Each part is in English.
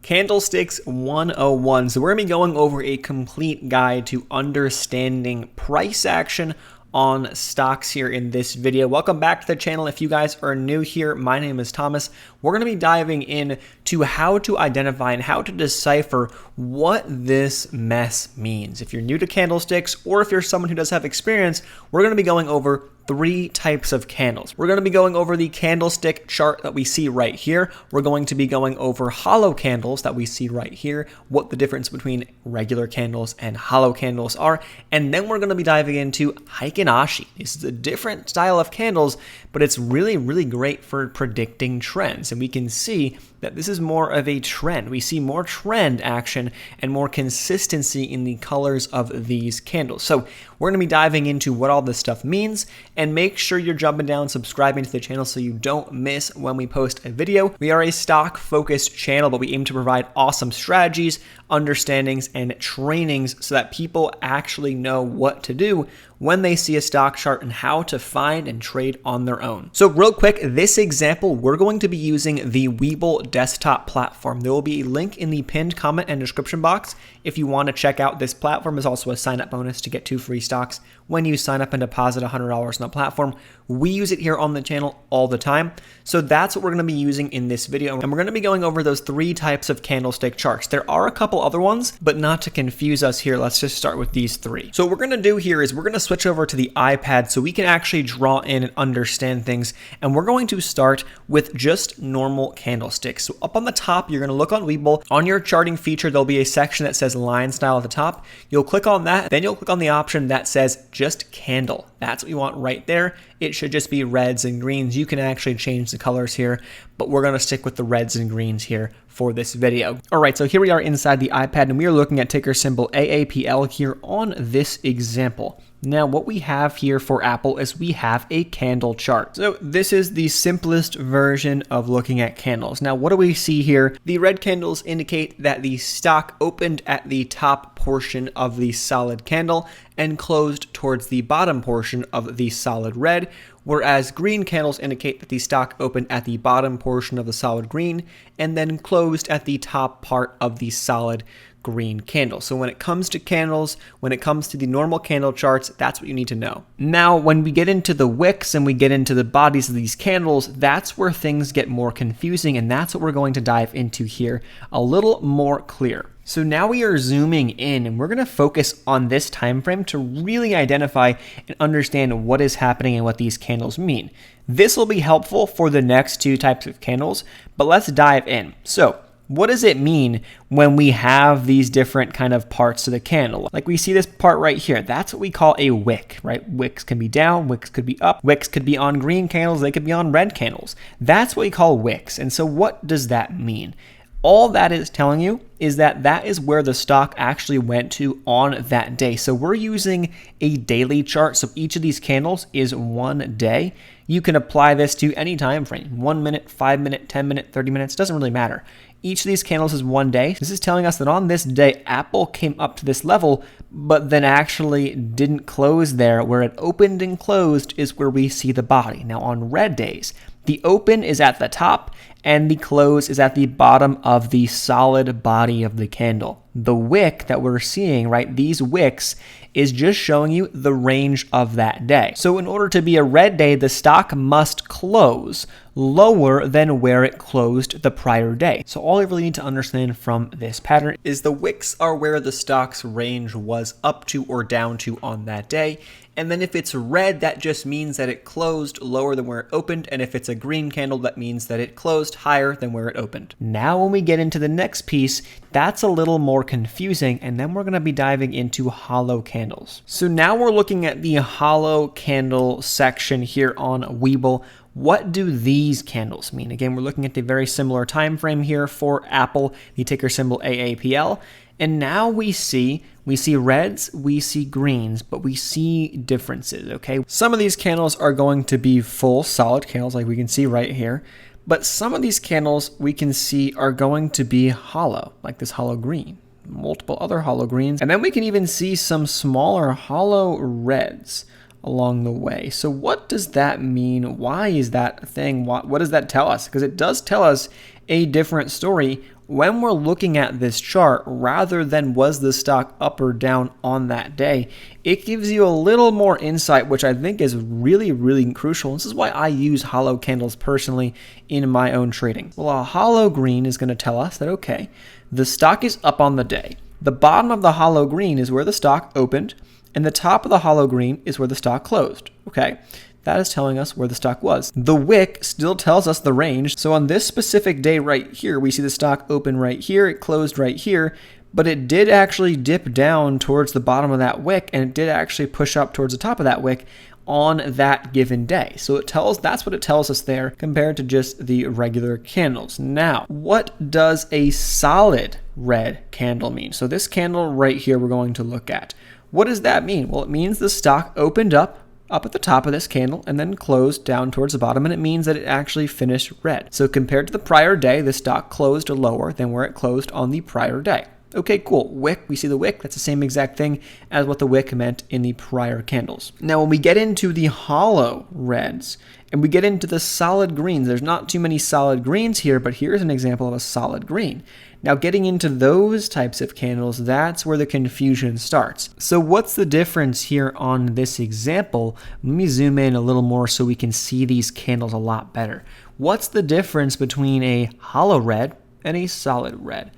Candlesticks 101. So we're going to be going over a complete guide to understanding price action on stocks here in this video. Welcome back to the channel. If you guys are new here, my name is Thomas. We're going to be diving in to how to identify and how to decipher what this mess means. If you're new to candlesticks, or if you're someone who does have experience, we're going to be going over three types of candles. We're going to be going over the candlestick chart that we see right here. We're going to be going over hollow candles that we see right here, what the difference between regular candles and hollow candles are, and then we're going to be diving into Heikin Ashi. This is a different style of candles, but it's really great for predicting trends, and we can see that this is more of a trend. We see more trend action and more consistency in the colors of these candles. So we're going to be diving into what all this stuff means, and make sure you're jumping down, subscribing to the channel so you don't miss when we post a video. We are a stock-focused channel, but we aim to provide awesome strategies, understandings, and trainings so that people actually know what to do when they see a stock chart and how to find and trade on their own. So real quick, this example, we're going to be using the Webull desktop platform. There will be a link in the pinned comment and description box if you want to check out this platform. There's also a sign-up bonus to get 2 free stocks when you sign up and deposit $100 on the platform. We use it here on the channel all the time. So that's what we're going to be using in this video. And we're going to be going over those 3 types of candlestick charts. There are a couple other ones, but not to confuse us here, let's just start with these 3. So what we're going to do here is we're going to switch over to the iPad so we can actually draw in and understand things. And we're going to start with just normal candlesticks. So up on the top, you're going to look on Webull. On your charting feature, there'll be a section that says line style at the top. You'll click on that, then you'll click on the option that says just candle. That's what you want right there. It should just be reds and greens. You can actually change the colors here, but we're going to stick with the reds and greens here for this video. All right, so here we are inside the iPad, and we are looking at ticker symbol AAPL here on this example. Now, what we have here for Apple is we have a candle chart. So this is the simplest version of looking at candles. Now, what do we see here? The red candles indicate that the stock opened at the top portion of the solid candle and closed towards the bottom portion of the solid red, whereas green candles indicate that the stock opened at the bottom portion of the solid green and then closed at the top part of the solid green candle. So when it comes to candles, when it comes to the normal candle charts, that's what you need to know. Now, when we get into the wicks and we get into the bodies of these candles, that's where things get more confusing, and that's what we're going to dive into here a little more clear. So now we are zooming in, and we're going to focus on this time frame to really identify and understand what is happening and what these candles mean. This will be helpful for the next 2 types of candles, but let's dive in. So what does it mean when we have these different kind of parts to the candle? Like we see this part right here, that's what we call a wick, right? Wicks can be down, wicks could be up, wicks could be on green candles, they could be on red candles. That's what we call wicks. And so what does that mean? All that is telling you is that that is where the stock actually went to on that day. So we're using a daily chart. So each of these candles is 1 day. You can apply this to any time frame, 1 minute, 5 minute, 10 minute, 30 minutes, doesn't really matter. Each of these candles is 1 day. This is telling us that on this day, Apple came up to this level, but then actually didn't close there. Where it opened and closed is where we see the body. Now on red days, the open is at the top and the close is at the bottom of the solid body of the candle. The wick that we're seeing, right, these wicks is just showing you the range of that day. So in order to be a red day, the stock must close lower than where it closed the prior day. So all you really need to understand from this pattern is the wicks are where the stock's range was up to or down to on that day. And then if it's red, that just means that it closed lower than where it opened. And if it's a green candle, that means that it closed higher than where it opened. Now, when we get into the next piece, that's a little more confusing. And then we're going to be diving into hollow candles. So now we're looking at the hollow candle section here on Webull. What do these candles mean? Again, we're looking at the very similar time frame here for Apple, the ticker symbol AAPL. And now we see reds, we see greens, but we see differences, okay? Some of these candles are going to be full solid candles like we can see right here, but some of these candles we can see are going to be hollow, like this hollow green, multiple other hollow greens, and then we can even see some smaller hollow reds along the way. So what does that mean? Why is that a thing? What does that tell us? Because it does tell us a different story when we're looking at this chart, rather than was the stock up or down on that day, it gives you a little more insight, which I think is really, really crucial. This is why I use hollow candles personally in my own trading. Well, a hollow green is going to tell us that, okay, the stock is up on the day. The bottom of the hollow green is where the stock opened, and the top of the hollow green is where the stock closed, okay? That is telling us where the stock was. The wick still tells us the range. So on this specific day right here, we see the stock open right here, it closed right here, but it did actually dip down towards the bottom of that wick, and it did actually push up towards the top of that wick on that given day. So that's what it tells us there compared to just the regular candles. Now, what does a solid red candle mean? So this candle right here we're going to look at. What does that mean? Well, it means the stock opened up at the top of this candle and then closed down towards the bottom, and it means that it actually finished red. So compared to the prior day, the stock closed lower than where it closed on the prior day. Okay, cool. Wick, we see the wick. That's the same exact thing as what the wick meant in the prior candles. Now, when we get into the hollow reds and we get into the solid greens, there's not too many solid greens here, but here's an example of a solid green. Now, getting into those types of candles, that's where the confusion starts. So what's the difference here on this example? Let me zoom in a little more so we can see these candles a lot better. What's the difference between a hollow red and a solid red?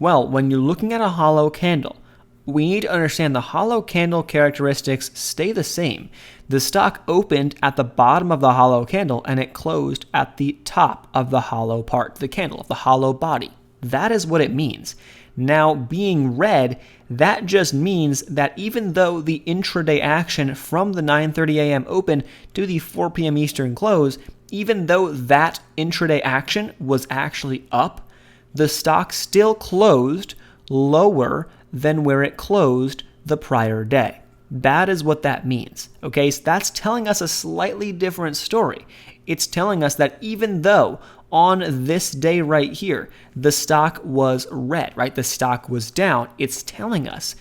Well, when you're looking at a hollow candle, we need to understand the hollow candle characteristics stay the same. The stock opened at the bottom of the hollow candle and it closed at the top of the hollow part of the candle, of the hollow body. That is what it means. Now, being red, that just means that even though the intraday action from the 9:30 a.m. open to the 4 p.m. Eastern close, even though that intraday action was actually up, the stock still closed lower than where it closed the prior day. That is what that means. Okay, so that's telling us a slightly different story. It's telling us that even though on this day right here, the stock was red, right? The stock was down. It's telling us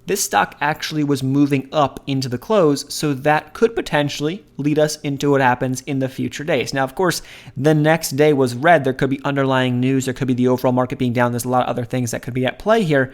this stock actually was moving up into the close, so that could potentially lead us into what happens in the future days. Now, of course, the next day was red. There could be underlying news. There could be the overall market being down. There's a lot of other things that could be at play here,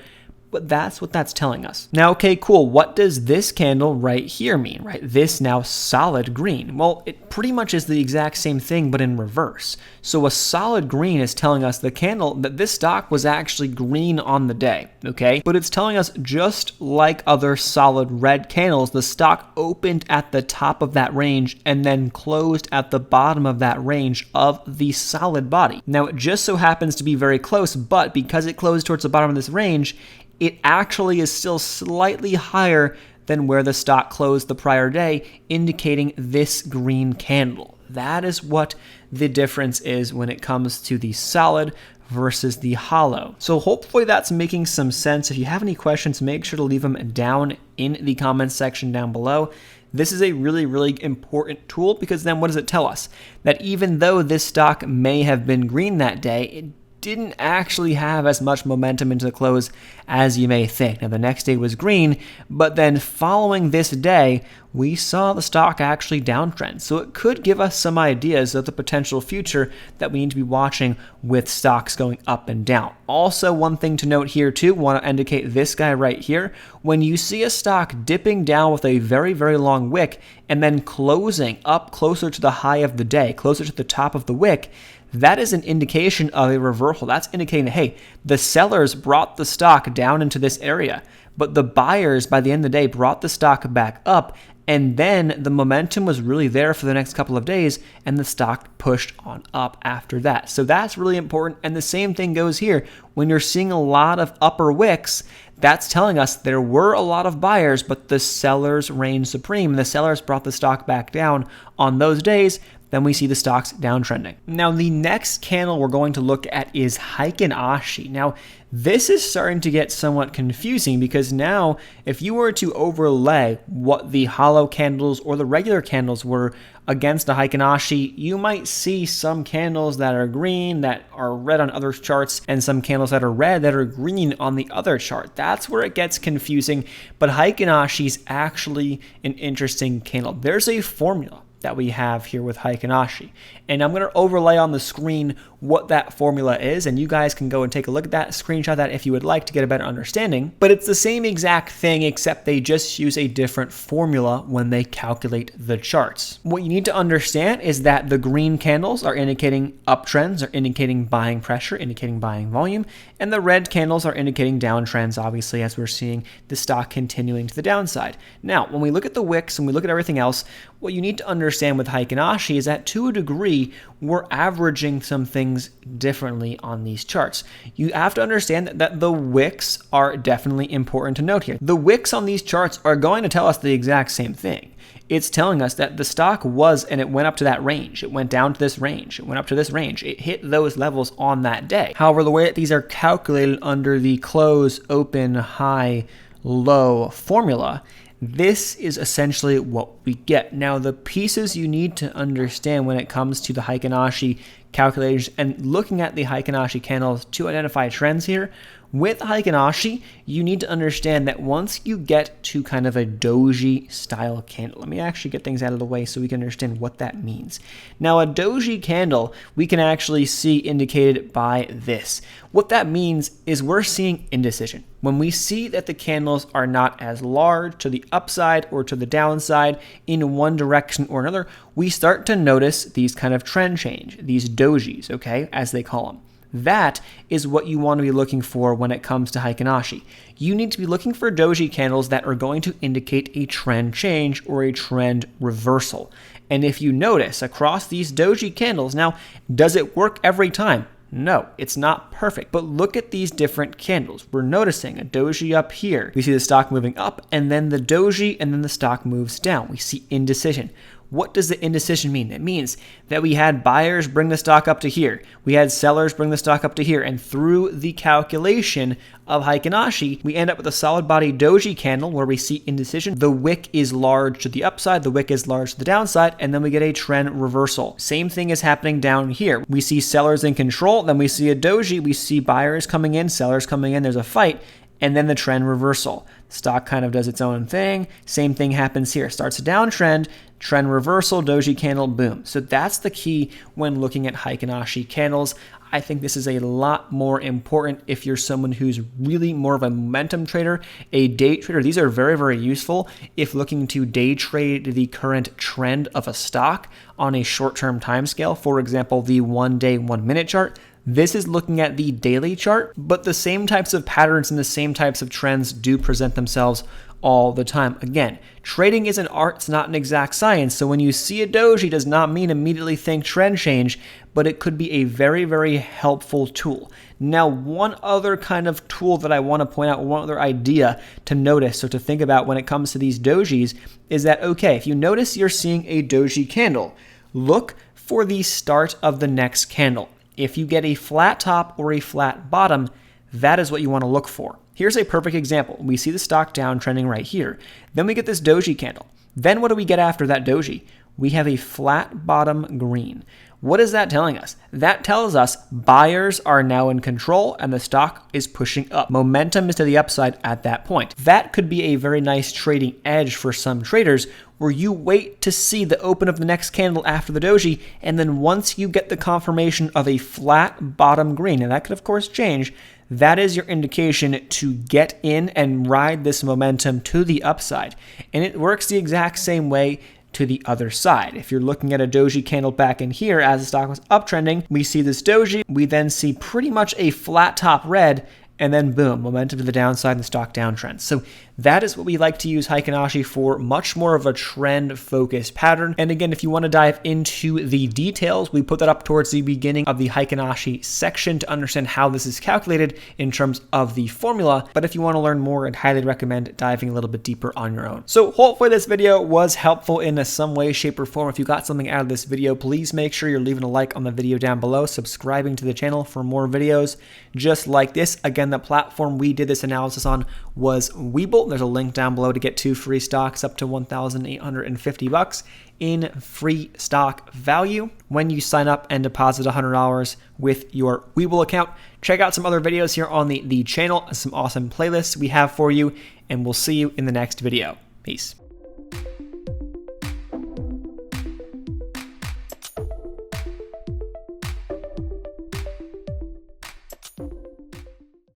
but that's what that's telling us. Now, okay, cool. What does this candle right here mean, right? This now solid green. Well, it pretty much is the exact same thing, but in reverse. So a solid green is telling us the candle that this stock was actually green on the day, okay? But it's telling us just like other solid red candles, the stock opened at the top of that range and then closed at the bottom of that range of the solid body. Now, it just so happens to be very close, but because it closed towards the bottom of this range, it actually is still slightly higher than where the stock closed the prior day, indicating this green candle. That is what the difference is when it comes to the solid versus the hollow. So hopefully that's making some sense. If you have any questions, make sure to leave them down in the comments section down below. This is a really, really important tool because then what does it tell us? That even though this stock may have been green that day, it didn't actually have as much momentum into the close as you may think. Now, the next day was green, but then following this day, we saw the stock actually downtrend. So it could give us some ideas of the potential future that we need to be watching with stocks going up and down. Also, one thing to note here too, want to indicate this guy right here. When you see a stock dipping down with a very, very long wick and then closing up closer to the high of the day, closer to the top of the wick, that is an indication of a reversal. That's indicating that, hey, the sellers brought the stock down into this area, but the buyers, by the end of the day, brought the stock back up, and then the momentum was really there for the next couple of days, and the stock pushed on up after that. So that's really important, and the same thing goes here. When you're seeing a lot of upper wicks, that's telling us there were a lot of buyers, but the sellers reigned supreme. The sellers brought the stock back down on those days. Then we see the stocks downtrending. Now, the next candle we're going to look at is Heikin Ashi. Now, this is starting to get somewhat confusing because now, if you were to overlay what the hollow candles or the regular candles were against a Heikin Ashi, you might see some candles that are green that are red on other charts and some candles that are red that are green on the other chart. That's where it gets confusing, but Heikin Ashi is actually an interesting candle. There's a formula that we have here with Heikin Ashi. And I'm going to overlay on the screen what that formula is, and you guys can go and take a look at that, screenshot that if you would like to get a better understanding. But it's the same exact thing, except they just use a different formula when they calculate the charts. What you need to understand is that the green candles are indicating uptrends, are indicating buying pressure, indicating buying volume, and the red candles are indicating downtrends, obviously, as we're seeing the stock continuing to the downside. Now, when we look at the wicks and we look at everything else, what you need to understand with Heikin Ashi is that to a degree, we're averaging some things differently on these charts. You have to understand that the wicks are definitely important to note here. The wicks on these charts are going to tell us the exact same thing. It's telling us that the stock was, and it went up to that range. It went down to this range. It went up to this range. It hit those levels on that day. However, the way that these are calculated under the close, open, high, low formula, this is essentially what we get. Now, the pieces you need to understand when it comes to the Heikin Ashi calculations and looking at the Heikin Ashi candles to identify trends here, with Heikin Ashi, you need to understand that once you get to kind of a doji style candle, let me actually get things out of the way so we can understand what that means. Now, a doji candle, we can actually see indicated by this. What that means is we're seeing indecision. When we see that the candles are not as large to the upside or to the downside in one direction or another, we start to notice these kind of trend change, these dojis, okay, as they call them. That is what you want to be looking for when it comes to Heikin Ashi. You need to be looking for doji candles that are going to indicate a trend change or a trend reversal. And if you notice across these doji candles, now, does it work every time? No, it's not perfect, but look at these different candles. We're noticing a doji up here. We see the stock moving up, and then the doji, and then the stock moves down. We see indecision. What does the indecision mean? It means that we had buyers bring the stock up to here. We had sellers bring the stock up to here. And through the calculation of Heikin Ashi, we end up with a solid body doji candle where we see indecision. The wick is large to the upside, the wick is large to the downside, and then we get a trend reversal. Same thing is happening down here. We see sellers in control, then we see a doji, we see buyers coming in, sellers coming in, there's a fight, and then the trend reversal. Stock kind of does its own thing. Same thing happens here. Starts a downtrend, trend reversal, doji candle, boom. So that's the key when looking at Heikin Ashi candles. I think this is a lot more important if you're someone who's really more of a momentum trader, a day trader. These are very, very useful if looking to day trade the current trend of a stock on a short-term time scale. For example, the 1 day, 1 minute chart. This is looking at the daily chart, but the same types of patterns and the same types of trends do present themselves all the time. Again, trading is an art, it's not an exact science. So when you see a doji, does not mean immediately think trend change, but it could be a very, very helpful tool. Now, one other kind of tool that I want to point out, one other idea to notice or to think about when it comes to these dojis is that, okay, if you notice you're seeing a doji candle, look for the start of the next candle. If you get a flat top or a flat bottom, that is what you want to look for. Here's a perfect example. We see the stock downtrending right here. Then we get this doji candle. Then what do we get after that doji? We have a flat bottom green. What is that telling us? That tells us buyers are now in control and the stock is pushing up. Momentum is to the upside at that point. That could be a very nice trading edge for some traders where you wait to see the open of the next candle after the doji, and then once you get the confirmation of a flat bottom green, and that could of course change, that is your indication to get in and ride this momentum to the upside. And it works the exact same way to the other side. If you're looking at a doji candle back in here as the stock was uptrending, we see this doji, we then see pretty much a flat top red, and then boom, momentum to the downside and the stock downtrend. So that is what we like to use Heikin Ashi for, much more of a trend-focused pattern. And again, if you want to dive into the details, we put that up towards the beginning of the Heikin Ashi section to understand how this is calculated in terms of the formula. But if you want to learn more, I'd highly recommend diving a little bit deeper on your own. So hopefully this video was helpful in some way, shape, or form. If you got something out of this video, please make sure you're leaving a like on the video down below, subscribing to the channel for more videos just like this. Again, the platform we did this analysis on was Webull. There's a link down below to get 2 free stocks up to $1,850 in free stock value when you sign up and deposit $100 with your Webull account. Check out some other videos here on the channel, some awesome playlists we have for you, and we'll see you in the next video. Peace.